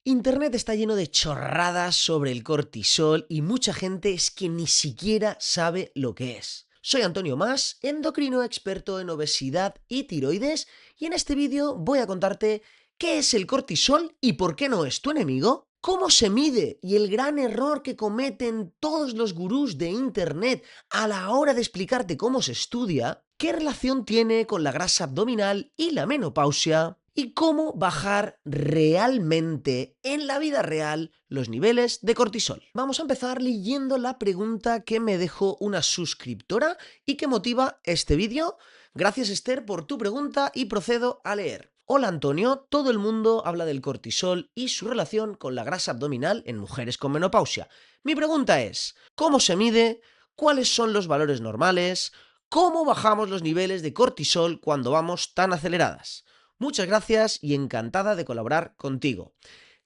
Internet está lleno de chorradas sobre el cortisol y mucha gente es que ni siquiera sabe lo que es. Soy Antonio Mas, endocrino experto en obesidad y tiroides, y en este vídeo voy a contarte qué es el cortisol y por qué no es tu enemigo, cómo se mide y el gran error que cometen todos los gurús de Internet a la hora de explicarte cómo se estudia, qué relación tiene con la grasa abdominal y la menopausia, y cómo bajar realmente en la vida real los niveles de cortisol. Vamos a empezar leyendo la pregunta que me dejó una suscriptora y que motiva este vídeo. Gracias, Esther, por tu pregunta y procedo a leer. Hola, Antonio, todo el mundo habla del cortisol y su relación con la grasa abdominal en mujeres con menopausia. Mi pregunta es, ¿cómo se mide? ¿Cuáles son los valores normales? ¿Cómo bajamos los niveles de cortisol cuando vamos tan aceleradas? Muchas gracias y encantada de colaborar contigo.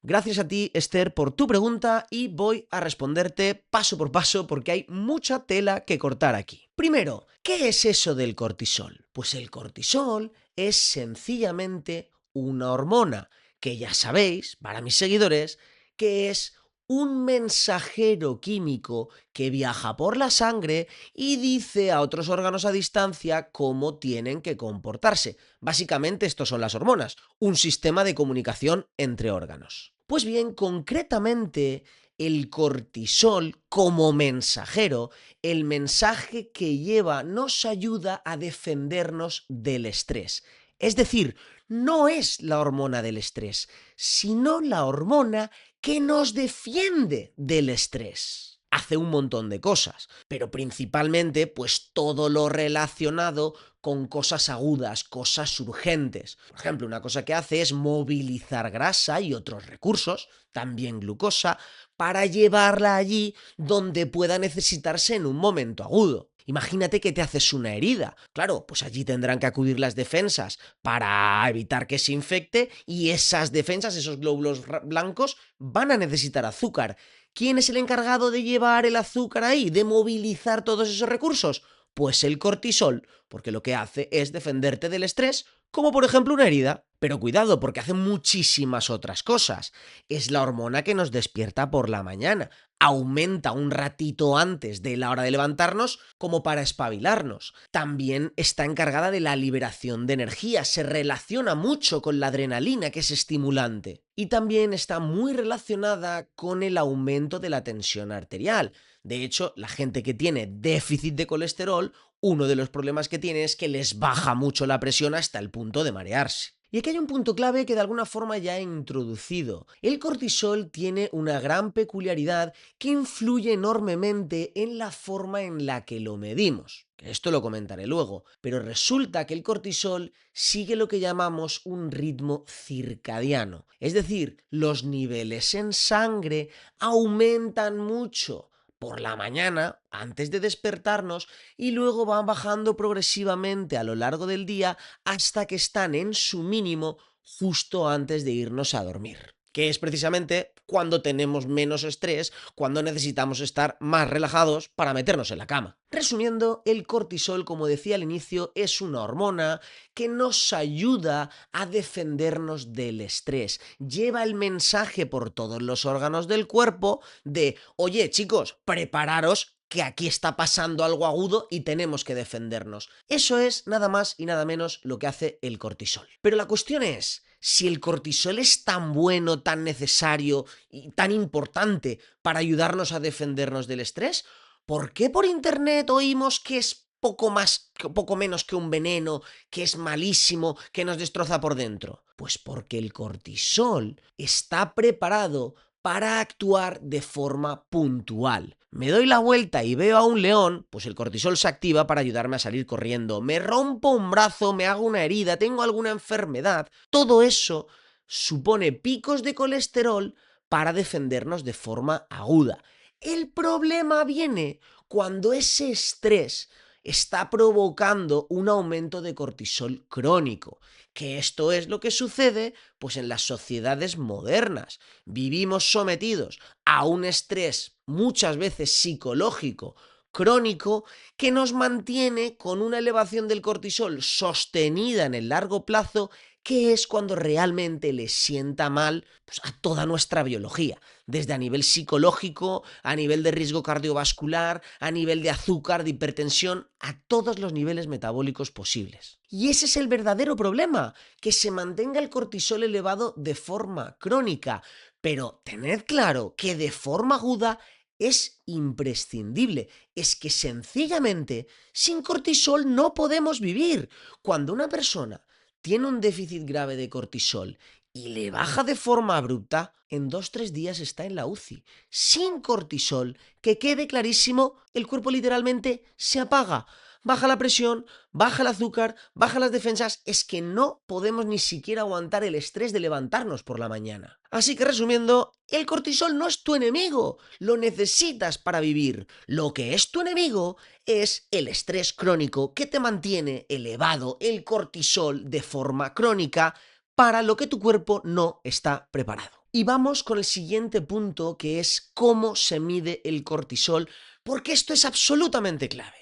Gracias a ti, Esther, por tu pregunta y voy a responderte paso por paso porque hay mucha tela que cortar aquí. Primero, ¿qué es eso del cortisol? Pues el cortisol es sencillamente una hormona que ya sabéis, para mis seguidores, que es un mensajero químico que viaja por la sangre y dice a otros órganos a distancia cómo tienen que comportarse. Básicamente, estos son las hormonas, un sistema de comunicación entre órganos. Pues bien, concretamente, el cortisol como mensajero, el mensaje que lleva nos ayuda a defendernos del estrés. Es decir, no es la hormona del estrés, sino la hormona que nos defiende del estrés. Hace un montón de cosas, pero principalmente pues todo lo relacionado con cosas agudas, cosas urgentes. Por ejemplo, una cosa que hace es movilizar grasa y otros recursos, también glucosa, para llevarla allí donde pueda necesitarse en un momento agudo. Imagínate que te haces una herida. Claro, pues allí tendrán que acudir las defensas para evitar que se infecte y esas defensas, esos glóbulos blancos, van a necesitar azúcar. ¿Quién es el encargado de llevar el azúcar ahí, de movilizar todos esos recursos? Pues el cortisol, porque lo que hace es defenderte del estrés, como por ejemplo una herida. Pero cuidado, porque hace muchísimas otras cosas. Es la hormona que nos despierta por la mañana. Aumenta un ratito antes de la hora de levantarnos como para espabilarnos. También está encargada de la liberación de energía, se relaciona mucho con la adrenalina, que es estimulante. Y también está muy relacionada con el aumento de la tensión arterial. De hecho, la gente que tiene déficit de colesterol, uno de los problemas que tiene es que les baja mucho la presión hasta el punto de marearse. Y aquí hay un punto clave que de alguna forma ya he introducido. El cortisol tiene una gran peculiaridad que influye enormemente en la forma en la que lo medimos. Esto lo comentaré luego, pero resulta que el cortisol sigue lo que llamamos un ritmo circadiano. Es decir, los niveles en sangre aumentan mucho por la mañana, antes de despertarnos, y luego van bajando progresivamente a lo largo del día hasta que están en su mínimo justo antes de irnos a dormir, que es precisamente cuando tenemos menos estrés, cuando necesitamos estar más relajados para meternos en la cama. Resumiendo, el cortisol, como decía al inicio, es una hormona que nos ayuda a defendernos del estrés. Lleva el mensaje por todos los órganos del cuerpo de, oye chicos, prepararos que aquí está pasando algo agudo y tenemos que defendernos. Eso es nada más y nada menos lo que hace el cortisol. Pero la cuestión es, si el cortisol es tan bueno, tan necesario y tan importante para ayudarnos a defendernos del estrés, ¿por qué por internet oímos que es poco menos que un veneno, que es malísimo, que nos destroza por dentro? Pues porque el cortisol está preparado para actuar de forma puntual. Me doy la vuelta y veo a un león, pues el cortisol se activa para ayudarme a salir corriendo. Me rompo un brazo, me hago una herida, tengo alguna enfermedad. Todo eso supone picos de colesterol para defendernos de forma aguda. El problema viene cuando ese estrés está provocando un aumento de cortisol crónico, que esto es lo que sucede pues en las sociedades modernas. Vivimos sometidos a un estrés muchas veces psicológico crónico que nos mantiene con una elevación del cortisol sostenida en el largo plazo que es cuando realmente le sienta mal pues, a toda nuestra biología, desde a nivel psicológico, a nivel de riesgo cardiovascular, a nivel de azúcar, de hipertensión, a todos los niveles metabólicos posibles. Y ese es el verdadero problema, que se mantenga el cortisol elevado de forma crónica. Pero tened claro que de forma aguda es imprescindible. Es que sencillamente sin cortisol no podemos vivir. Cuando una persona tiene un déficit grave de cortisol y le baja de forma abrupta, en 2-3 días está en la UCI. Sin cortisol, que quede clarísimo, el cuerpo literalmente se apaga. Baja la presión, baja el azúcar, baja las defensas. Es que no podemos ni siquiera aguantar el estrés de levantarnos por la mañana. Así que resumiendo, el cortisol no es tu enemigo, lo necesitas para vivir. Lo que es tu enemigo es el estrés crónico que te mantiene elevado el cortisol de forma crónica para lo que tu cuerpo no está preparado. Y vamos con el siguiente punto, que es cómo se mide el cortisol, porque esto es absolutamente clave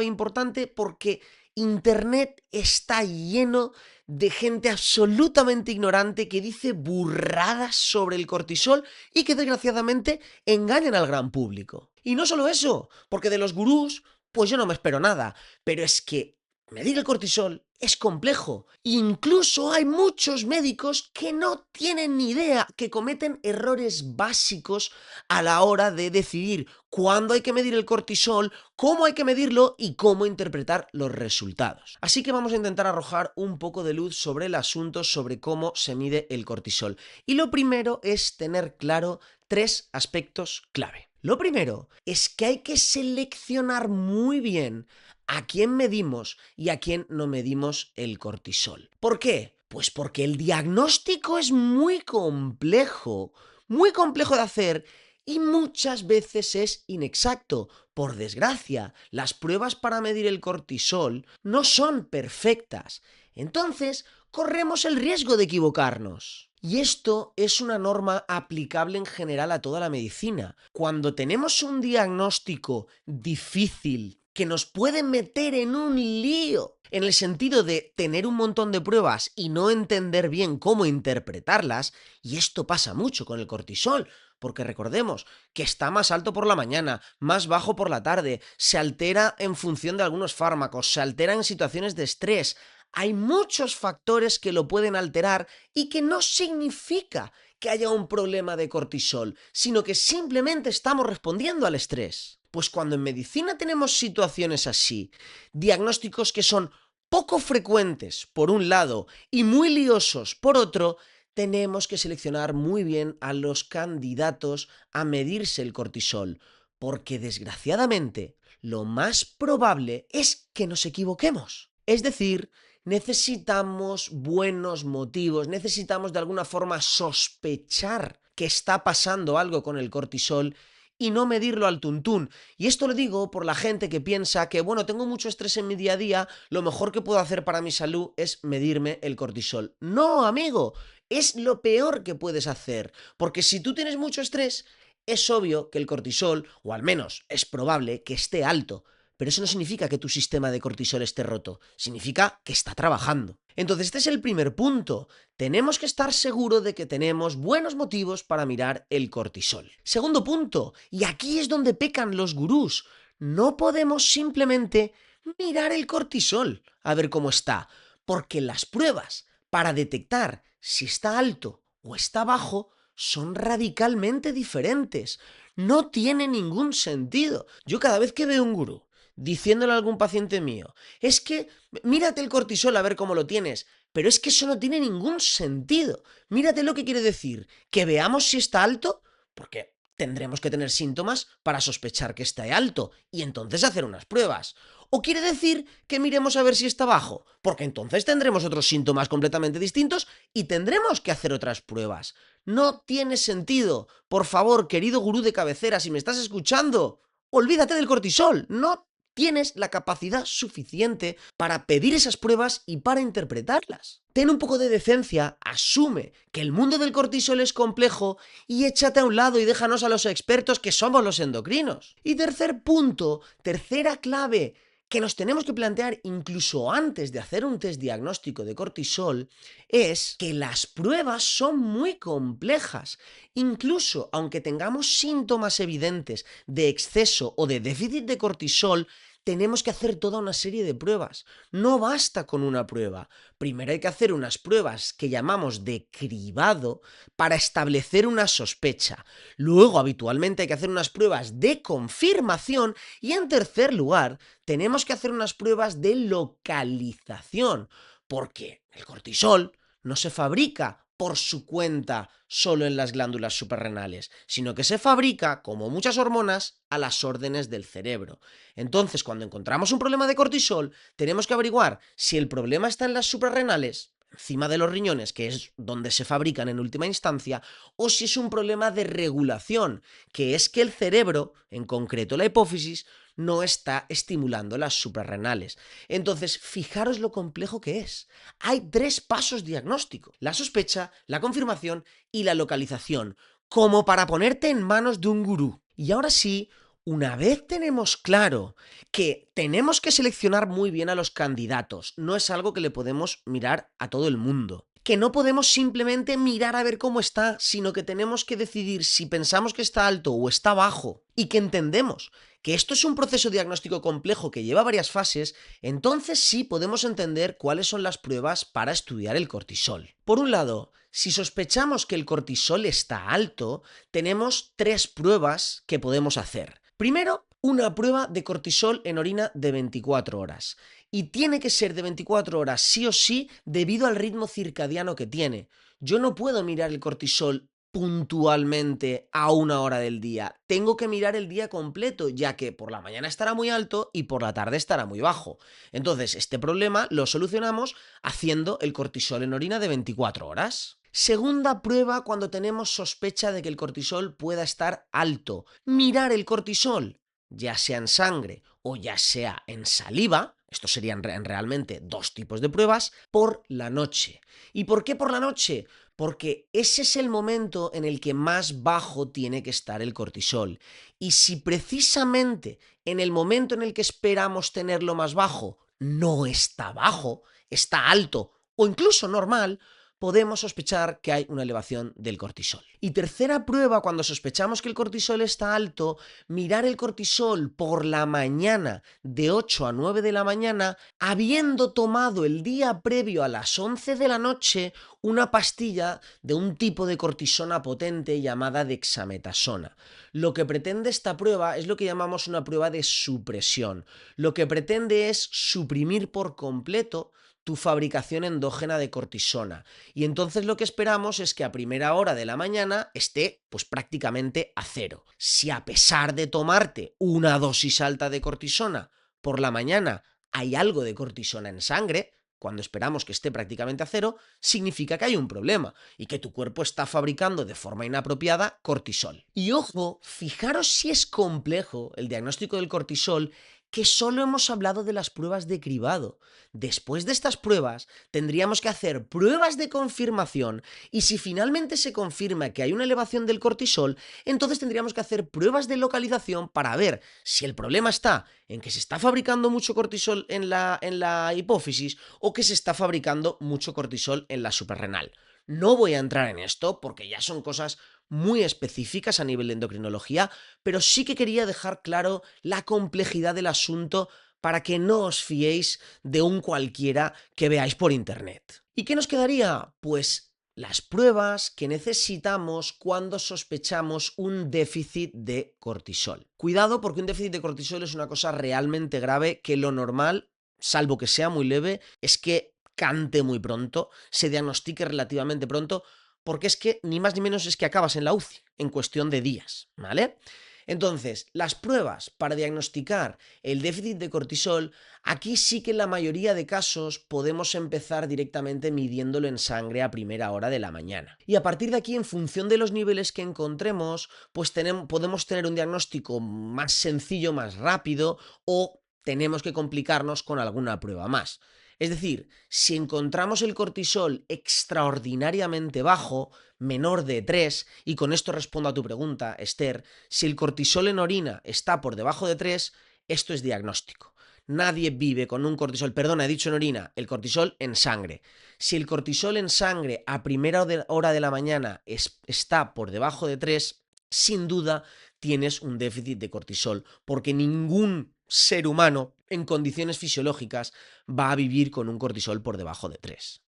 e importante, porque Internet está lleno de gente absolutamente ignorante que dice burradas sobre el cortisol y que desgraciadamente engañan al gran público. Y no solo eso, porque de los gurús, pues yo no me espero nada, pero es que medir el cortisol es complejo. Incluso hay muchos médicos que no tienen ni idea, que cometen errores básicos a la hora de decidir cuándo hay que medir el cortisol, cómo hay que medirlo y cómo interpretar los resultados. Así que vamos a intentar arrojar un poco de luz sobre el asunto, sobre cómo se mide el cortisol. Y lo primero es tener claro 3 aspectos clave. Lo primero es que hay que seleccionar muy bien a quién medimos y a quién no medimos el cortisol. ¿Por qué? Pues porque el diagnóstico es muy complejo de hacer y muchas veces es inexacto. Por desgracia, las pruebas para medir el cortisol no son perfectas. Entonces, corremos el riesgo de equivocarnos. Y esto es una norma aplicable en general a toda la medicina. Cuando tenemos un diagnóstico difícil que nos puede meter en un lío, en el sentido de tener un montón de pruebas y no entender bien cómo interpretarlas, y esto pasa mucho con el cortisol, porque recordemos que está más alto por la mañana, más bajo por la tarde, se altera en función de algunos fármacos, se altera en situaciones de estrés. Hay muchos factores que lo pueden alterar y que no significa que haya un problema de cortisol, sino que simplemente estamos respondiendo al estrés. Pues cuando en medicina tenemos situaciones así, diagnósticos que son poco frecuentes por un lado y muy liosos por otro, tenemos que seleccionar muy bien a los candidatos a medirse el cortisol, porque desgraciadamente lo más probable es que nos equivoquemos. Es decir, necesitamos buenos motivos, necesitamos de alguna forma sospechar que está pasando algo con el cortisol y no medirlo al tuntún. Y esto lo digo por la gente que piensa que, bueno, tengo mucho estrés en mi día a día, lo mejor que puedo hacer para mi salud es medirme el cortisol. No, amigo, es lo peor que puedes hacer, porque si tú tienes mucho estrés, es obvio que el cortisol, o al menos es probable que esté alto. Pero eso no significa que tu sistema de cortisol esté roto, significa que está trabajando. Entonces este es el primer punto. Tenemos que estar seguros de que tenemos buenos motivos para mirar el cortisol. Segundo punto, y aquí es donde pecan los gurús, no podemos simplemente mirar el cortisol a ver cómo está, porque las pruebas para detectar si está alto o está bajo son radicalmente diferentes. No tiene ningún sentido. Yo cada vez que veo un gurú diciéndole a algún paciente mío, es que mírate el cortisol a ver cómo lo tienes, pero es que eso no tiene ningún sentido. Mírate lo que quiere decir, que veamos si está alto, porque tendremos que tener síntomas para sospechar que está alto y entonces hacer unas pruebas. O quiere decir que miremos a ver si está bajo, porque entonces tendremos otros síntomas completamente distintos y tendremos que hacer otras pruebas. No tiene sentido. Por favor, querido gurú de cabecera, si me estás escuchando, olvídate del cortisol. No tienes la capacidad suficiente para pedir esas pruebas y para interpretarlas. Ten un poco de decencia, asume que el mundo del cortisol es complejo y échate a un lado y déjanos a los expertos que somos los endocrinos. Y tercer punto, tercera clave, que nos tenemos que plantear incluso antes de hacer un test diagnóstico de cortisol es que las pruebas son muy complejas. Incluso aunque tengamos síntomas evidentes de exceso o de déficit de cortisol, tenemos que hacer toda una serie de pruebas. No basta con una prueba. Primero hay que hacer unas pruebas que llamamos de cribado para establecer una sospecha. Luego, habitualmente, hay que hacer unas pruebas de confirmación y, en tercer lugar, tenemos que hacer unas pruebas de localización, porque el cortisol no se fabrica por su cuenta solo en las glándulas suprarrenales, sino que se fabrica, como muchas hormonas, a las órdenes del cerebro. Entonces, cuando encontramos un problema de cortisol, tenemos que averiguar si el problema está en las suprarrenales, encima de los riñones, que es donde se fabrican en última instancia, o si es un problema de regulación, que es que el cerebro, en concreto la hipófisis, no está estimulando las suprarrenales. Entonces, fijaros lo complejo que es. Hay 3 pasos diagnósticos: la sospecha, la confirmación y la localización, como para ponerte en manos de un gurú. Y ahora sí, una vez tenemos claro que tenemos que seleccionar muy bien a los candidatos, no es algo que le podemos mirar a todo el mundo, que no podemos simplemente mirar a ver cómo está, sino que tenemos que decidir si pensamos que está alto o está bajo, y que entendemos que esto es un proceso diagnóstico complejo que lleva varias fases, entonces sí podemos entender cuáles son las pruebas para estudiar el cortisol. Por un lado, si sospechamos que el cortisol está alto, tenemos 3 pruebas que podemos hacer. Primero, una prueba de cortisol en orina de 24 horas. Y tiene que ser de 24 horas sí o sí debido al ritmo circadiano que tiene. Yo no puedo mirar el cortisol puntualmente a una hora del día. Tengo que mirar el día completo, ya que por la mañana estará muy alto y por la tarde estará muy bajo. Entonces, este problema lo solucionamos haciendo el cortisol en orina de 24 horas. Segunda prueba cuando tenemos sospecha de que el cortisol pueda estar alto. Mirar el cortisol, ya sea en sangre o ya sea en saliva. Estos serían realmente 2 tipos de pruebas por la noche. ¿Y por qué por la noche? Porque ese es el momento en el que más bajo tiene que estar el cortisol. Y si precisamente en el momento en el que esperamos tenerlo más bajo no está bajo, está alto o incluso normal, podemos sospechar que hay una elevación del cortisol. Y tercera prueba, cuando sospechamos que el cortisol está alto, mirar el cortisol por la mañana de 8 a 9 de la mañana, habiendo tomado el día previo a las 11 de la noche una pastilla de un tipo de cortisona potente llamada dexametasona. Lo que pretende esta prueba es lo que llamamos una prueba de supresión. Lo que pretende es suprimir por completo tu fabricación endógena de cortisona. Y entonces lo que esperamos es que a primera hora de la mañana esté pues prácticamente a cero. Si a pesar de tomarte una dosis alta de cortisona por la mañana hay algo de cortisona en sangre, cuando esperamos que esté prácticamente a cero, significa que hay un problema y que tu cuerpo está fabricando de forma inapropiada cortisol. Y ojo, fijaros si es complejo el diagnóstico del cortisol, que solo hemos hablado de las pruebas de cribado. Después de estas pruebas, tendríamos que hacer pruebas de confirmación y si finalmente se confirma que hay una elevación del cortisol, entonces tendríamos que hacer pruebas de localización para ver si el problema está en que se está fabricando mucho cortisol en la hipófisis o que se está fabricando mucho cortisol en la suprarrenal. No voy a entrar en esto porque ya son cosas muy específicas a nivel de endocrinología, pero sí que quería dejar claro la complejidad del asunto para que no os fiéis de un cualquiera que veáis por internet. ¿Y qué nos quedaría? Pues las pruebas que necesitamos cuando sospechamos un déficit de cortisol. Cuidado, porque un déficit de cortisol es una cosa realmente grave que lo normal, salvo que sea muy leve, es que cante muy pronto, se diagnostique relativamente pronto, porque es que ni más ni menos es que acabas en la UCI en cuestión de días, ¿vale? Entonces, las pruebas para diagnosticar el déficit de cortisol, aquí sí que en la mayoría de casos podemos empezar directamente midiéndolo en sangre a primera hora de la mañana. Y a partir de aquí, en función de los niveles que encontremos, pues podemos tener un diagnóstico más sencillo, más rápido, o tenemos que complicarnos con alguna prueba más. Es decir, si encontramos el cortisol extraordinariamente bajo, menor de 3, y con esto respondo a tu pregunta, Esther, si el cortisol en orina está por debajo de 3, esto es diagnóstico. nadie vive con un cortisol, perdona, he dicho en orina, el cortisol en sangre. Si el cortisol en sangre a primera hora de la mañana está por debajo de 3, sin duda tienes un déficit de cortisol, porque ningún ser humano en condiciones fisiológicas va a vivir con un cortisol por debajo de 3.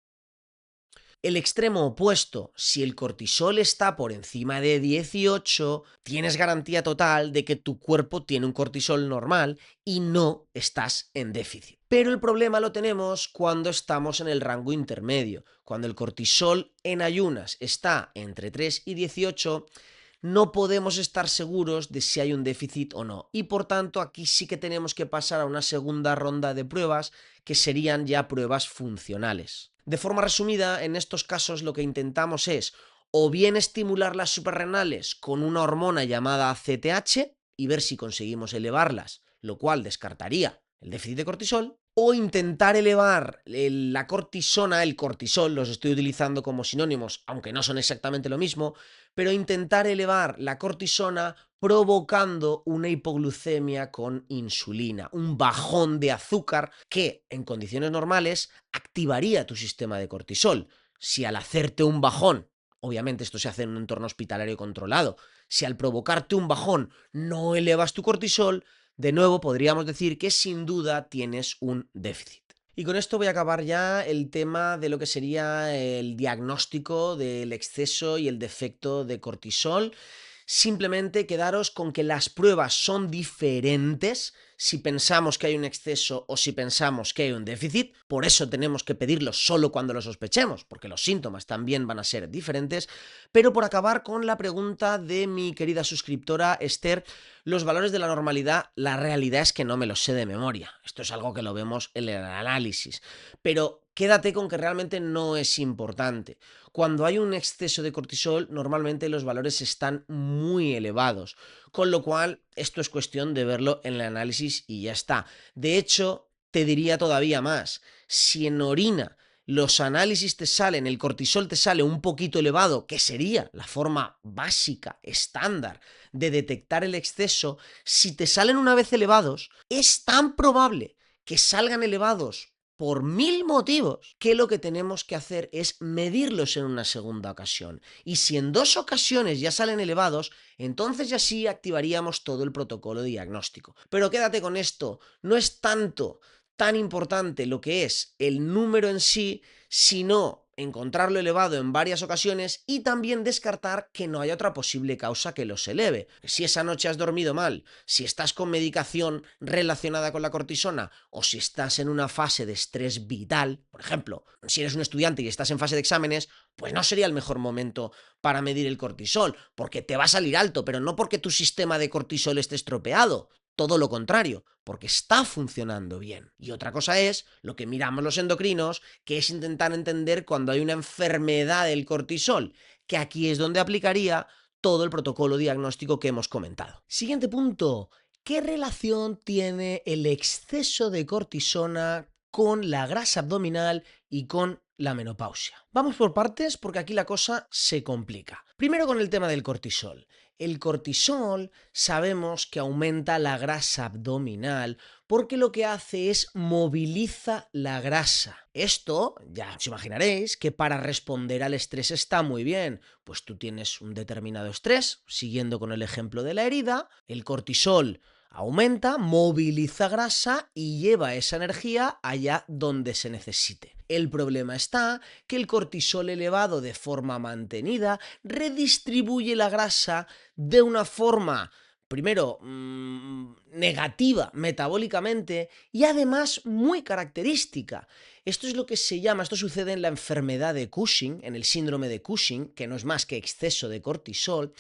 El extremo opuesto, si el cortisol está por encima de 18, tienes garantía total de que tu cuerpo tiene un cortisol normal y no estás en déficit. Pero el problema lo tenemos cuando estamos en el rango intermedio. Cuando el cortisol en ayunas está entre 3 y 18, no podemos estar seguros de si hay un déficit o no. Y por tanto, aquí sí que tenemos que pasar a una segunda ronda de pruebas, que serían ya pruebas funcionales. De forma resumida, en estos casos lo que intentamos es o bien estimular las suprarrenales con una hormona llamada ACTH y ver si conseguimos elevarlas, lo cual descartaría el déficit de cortisol, o intentar elevar la cortisona, el cortisol, los estoy utilizando como sinónimos, aunque no son exactamente lo mismo, pero intentar elevar la cortisona provocando una hipoglucemia con insulina, un bajón de azúcar que en condiciones normales activaría tu sistema de cortisol. Si al hacerte un bajón, obviamente esto se hace en un entorno hospitalario controlado, si al provocarte un bajón no elevas tu cortisol, de nuevo podríamos decir que sin duda tienes un déficit. Y con esto voy a acabar ya el tema de lo que sería el diagnóstico del exceso y el defecto de cortisol. Simplemente quedaros con que las pruebas son diferentes si pensamos que hay un exceso o si pensamos que hay un déficit. Por eso tenemos que pedirlo solo cuando lo sospechemos, porque los síntomas también van a ser diferentes. Pero por acabar con la pregunta de mi querida suscriptora Esther, los valores de la normalidad, la realidad es que no me los sé de memoria. Esto es algo que lo vemos en el análisis. Pero quédate con que realmente no es importante. Cuando hay un exceso de cortisol, normalmente los valores están muy elevados, con lo cual esto es cuestión de verlo en el análisis y ya está. De hecho, te diría todavía más, si en orina los análisis te salen, el cortisol te sale un poquito elevado, que sería la forma básica, estándar, de detectar el exceso, si te salen una vez elevados, es tan probable que salgan elevados por 1000 motivos, que lo que tenemos que hacer es medirlos en una segunda ocasión. Y si en 2 ocasiones ya salen elevados, entonces ya sí activaríamos todo el protocolo diagnóstico. Pero quédate con esto, no es tan importante lo que es el número en sí, sino encontrarlo elevado en varias ocasiones y también descartar que no haya otra posible causa que los eleve. Si esa noche has dormido mal, si estás con medicación relacionada con la cortisona o si estás en una fase de estrés vital, por ejemplo, si eres un estudiante y estás en fase de exámenes, pues no sería el mejor momento para medir el cortisol, porque te va a salir alto, pero no porque tu sistema de cortisol esté estropeado. Todo lo contrario, porque está funcionando bien. Y otra cosa es lo que miramos los endocrinos, que es intentar entender cuando hay una enfermedad del cortisol, que aquí es donde aplicaría todo el protocolo diagnóstico que hemos comentado. Siguiente punto. ¿Qué relación tiene el exceso de cortisona con la grasa abdominal y con la menopausia? Vamos por partes porque aquí la cosa se complica. Primero con el tema del cortisol. El cortisol sabemos que aumenta la grasa abdominal porque lo que hace es moviliza la grasa. Esto, ya os imaginaréis, que para responder al estrés está muy bien. Pues tú tienes un determinado estrés, siguiendo con el ejemplo de la herida, el cortisol aumenta, moviliza grasa y lleva esa energía allá donde se necesite. El problema está que el cortisol elevado de forma mantenida redistribuye la grasa de una forma, primero, negativa metabólicamente y además muy característica. Esto es lo que se llama, esto sucede en la enfermedad de Cushing, en el síndrome de Cushing, que no es más que exceso de cortisol,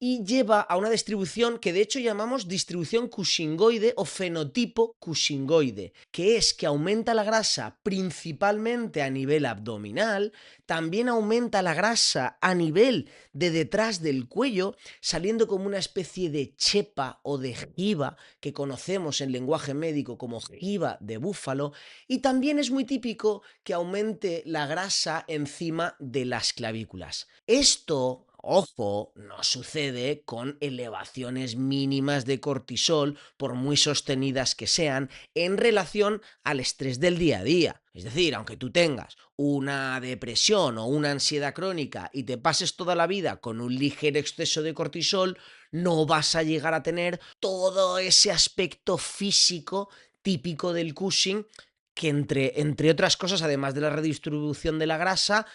y lleva a una distribución que de hecho llamamos distribución cushingoide o fenotipo cushingoide, que es que aumenta la grasa principalmente a nivel abdominal, también aumenta la grasa a nivel de detrás del cuello, saliendo como una especie de chepa o de jiba que conocemos en lenguaje médico como jiba de búfalo, y también es muy típico que aumente la grasa encima de las clavículas. Esto Ojo, no sucede con elevaciones mínimas de cortisol, por muy sostenidas que sean, en relación al estrés del día a día. Es decir, aunque tú tengas una depresión o una ansiedad crónica y te pases toda la vida con un ligero exceso de cortisol, no vas a llegar a tener todo ese aspecto físico típico del Cushing que entre otras cosas, además de la redistribución de la grasa,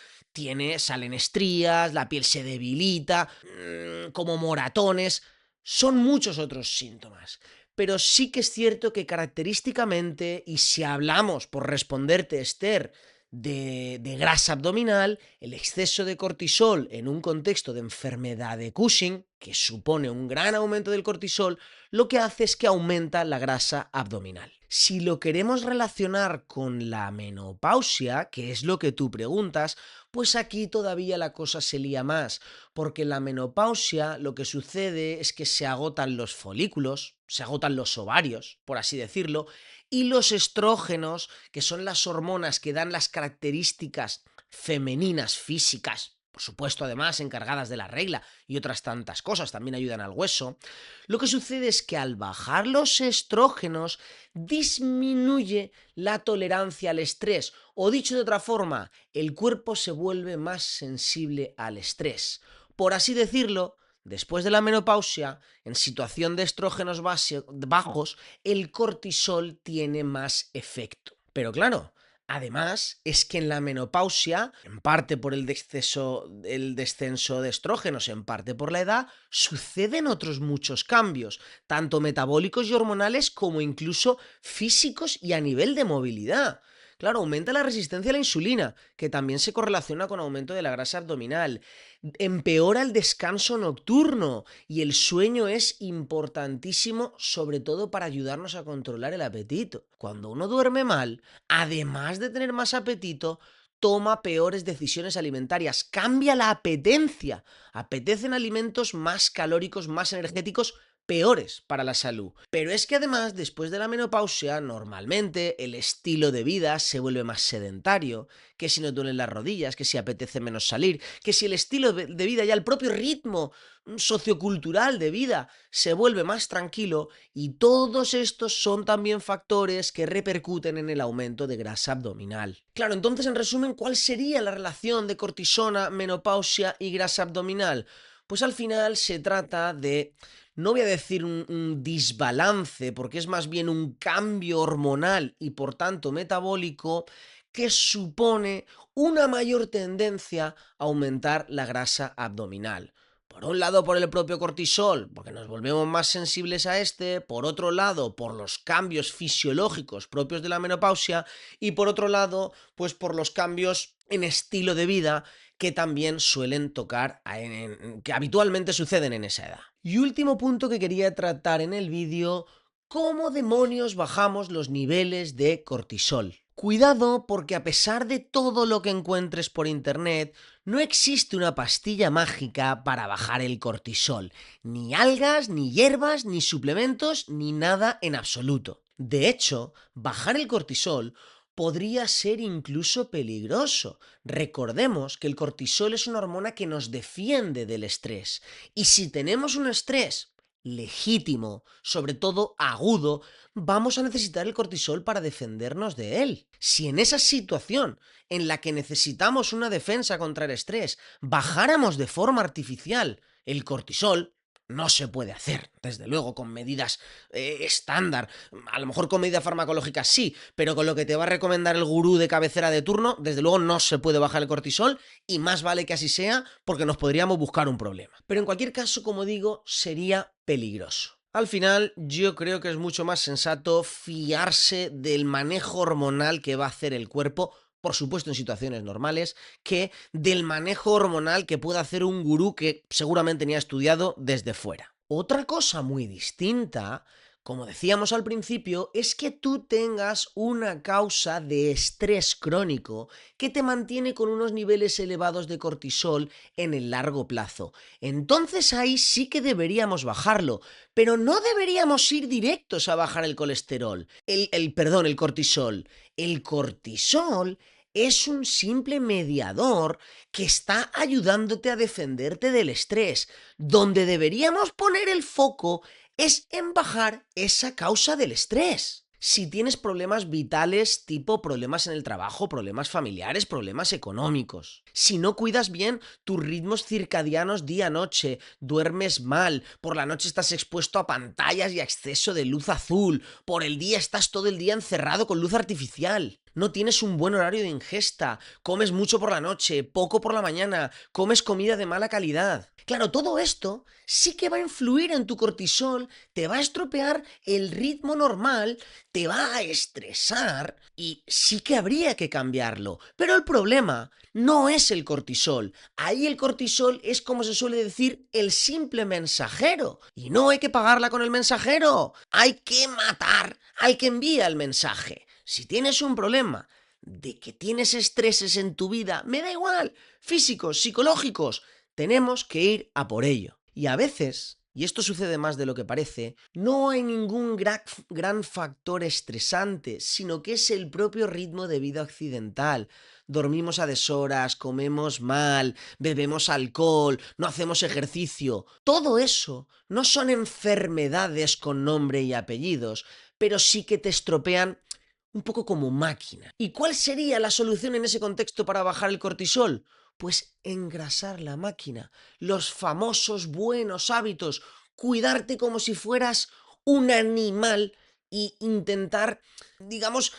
salen estrías, la piel se debilita, como moratones, son muchos otros síntomas. Pero sí que es cierto que característicamente, y si hablamos, por responderte, Esther, de grasa abdominal, el exceso de cortisol en un contexto de enfermedad de Cushing, que supone un gran aumento del cortisol, lo que hace es que aumenta la grasa abdominal. Si lo queremos relacionar con la menopausia, que es lo que tú preguntas, pues aquí todavía la cosa se lía más, porque en la menopausia lo que sucede es que se agotan los folículos, se agotan los ovarios, por así decirlo, y los estrógenos, que son las hormonas que dan las características femeninas físicas, por supuesto además encargadas de la regla y otras tantas cosas, también ayudan al hueso, lo que sucede es que al bajar los estrógenos disminuye la tolerancia al estrés, o dicho de otra forma, el cuerpo se vuelve más sensible al estrés. Por así decirlo, después de la menopausia, en situación de estrógenos bajos, el cortisol tiene más efecto. Pero claro, además es que en la menopausia, en parte por el descenso de estrógenos, en parte por la edad, suceden otros muchos cambios, tanto metabólicos y hormonales como incluso físicos y a nivel de movilidad. Claro, aumenta la resistencia a la insulina, que también se correlaciona con aumento de la grasa abdominal. Empeora el descanso nocturno y el sueño es importantísimo, sobre todo para ayudarnos a controlar el apetito. Cuando uno duerme mal, además de tener más apetito, toma peores decisiones alimentarias, cambia la apetencia. Apetecen alimentos más calóricos, más energéticos, peores para la salud. Pero es que además, después de la menopausia, normalmente el estilo de vida se vuelve más sedentario, que si no duelen las rodillas, que si apetece menos salir, que si el estilo de vida, ya el propio ritmo sociocultural de vida se vuelve más tranquilo, y todos estos son también factores que repercuten en el aumento de grasa abdominal. Claro, entonces en resumen, ¿cuál sería la relación de cortisona, menopausia y grasa abdominal? Pues al final se trata de, no voy a decir un desbalance, porque es más bien un cambio hormonal y por tanto metabólico que supone una mayor tendencia a aumentar la grasa abdominal. Por un lado, por el propio cortisol, porque nos volvemos más sensibles a este; por otro lado, por los cambios fisiológicos propios de la menopausia; y por otro lado, pues por los cambios en estilo de vida que también suelen tocar, que habitualmente suceden en esa edad. Y último punto que quería tratar en el vídeo: ¿cómo demonios bajamos los niveles de cortisol? Cuidado, porque a pesar de todo lo que encuentres por internet, no existe una pastilla mágica para bajar el cortisol. Ni algas, ni hierbas, ni suplementos, ni nada en absoluto. De hecho, bajar el cortisol podría ser incluso peligroso. Recordemos que el cortisol es una hormona que nos defiende del estrés. Y si tenemos un estrés legítimo, sobre todo agudo, vamos a necesitar el cortisol para defendernos de él. Si en esa situación en la que necesitamos una defensa contra el estrés bajáramos de forma artificial el cortisol, no se puede hacer, desde luego, con medidas estándar. A lo mejor con medidas farmacológicas sí, pero con lo que te va a recomendar el gurú de cabecera de turno, desde luego no se puede bajar el cortisol, y más vale que así sea, porque nos podríamos buscar un problema. Pero en cualquier caso, como digo, sería peligroso. Al final, yo creo que es mucho más sensato fiarse del manejo hormonal que va a hacer el cuerpo, por supuesto en situaciones normales, que del manejo hormonal que pueda hacer un gurú que seguramente ni ha estudiado desde fuera. Otra cosa muy distinta, como decíamos al principio, es que tú tengas una causa de estrés crónico que te mantiene con unos niveles elevados de cortisol en el largo plazo. Entonces ahí sí que deberíamos bajarlo, pero no deberíamos ir directos a bajar el colesterol, el cortisol. El cortisol es un simple mediador que está ayudándote a defenderte del estrés. Donde deberíamos poner el foco es en bajar esa causa del estrés. Si tienes problemas vitales tipo problemas en el trabajo, problemas familiares, problemas económicos, si no cuidas bien tus ritmos circadianos día-noche, duermes mal, por la noche estás expuesto a pantallas y a exceso de luz azul, por el día estás todo el día encerrado con luz artificial, no tienes un buen horario de ingesta, comes mucho por la noche, poco por la mañana, comes comida de mala calidad. Claro, todo esto sí que va a influir en tu cortisol, te va a estropear el ritmo normal, te va a estresar y sí que habría que cambiarlo. Pero el problema no es el cortisol. Ahí el cortisol es, como se suele decir, el simple mensajero. Y no hay que pagarla con el mensajero. Hay que matar al que envía el mensaje. Si tienes un problema de que tienes estreses en tu vida, me da igual, físicos, psicológicos, tenemos que ir a por ello. Y a veces, y esto sucede más de lo que parece, no hay ningún gran factor estresante, sino que es el propio ritmo de vida occidental. Dormimos a deshoras, comemos mal, bebemos alcohol, no hacemos ejercicio. Todo eso no son enfermedades con nombre y apellidos, pero sí que te estropean un poco como máquina. ¿Y cuál sería la solución en ese contexto para bajar el cortisol? Pues engrasar la máquina, los famosos buenos hábitos, cuidarte como si fueras un animal y intentar, digamos,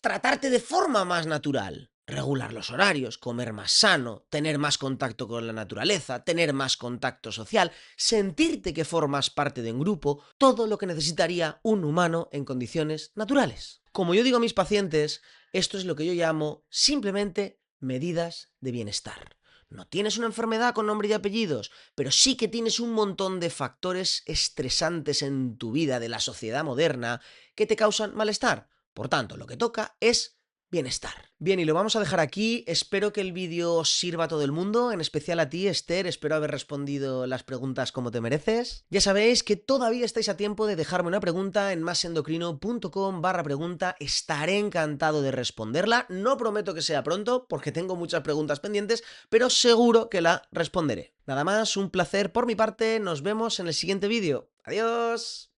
tratarte de forma más natural. Regular los horarios, comer más sano, tener más contacto con la naturaleza, tener más contacto social, sentirte que formas parte de un grupo, todo lo que necesitaría un humano en condiciones naturales. Como yo digo a mis pacientes, esto es lo que yo llamo simplemente medidas de bienestar. No tienes una enfermedad con nombre y apellidos, pero sí que tienes un montón de factores estresantes en tu vida de la sociedad moderna que te causan malestar. Por tanto, lo que toca es bienestar. Bien, y lo vamos a dejar aquí. Espero que el vídeo sirva a todo el mundo, en especial a ti, Esther. Espero haber respondido las preguntas como te mereces. Ya sabéis que todavía estáis a tiempo de dejarme una pregunta en masendocrino.com/pregunta. Estaré encantado de responderla. No prometo que sea pronto, porque tengo muchas preguntas pendientes, pero seguro que la responderé. Nada más, un placer por mi parte. Nos vemos en el siguiente vídeo. ¡Adiós!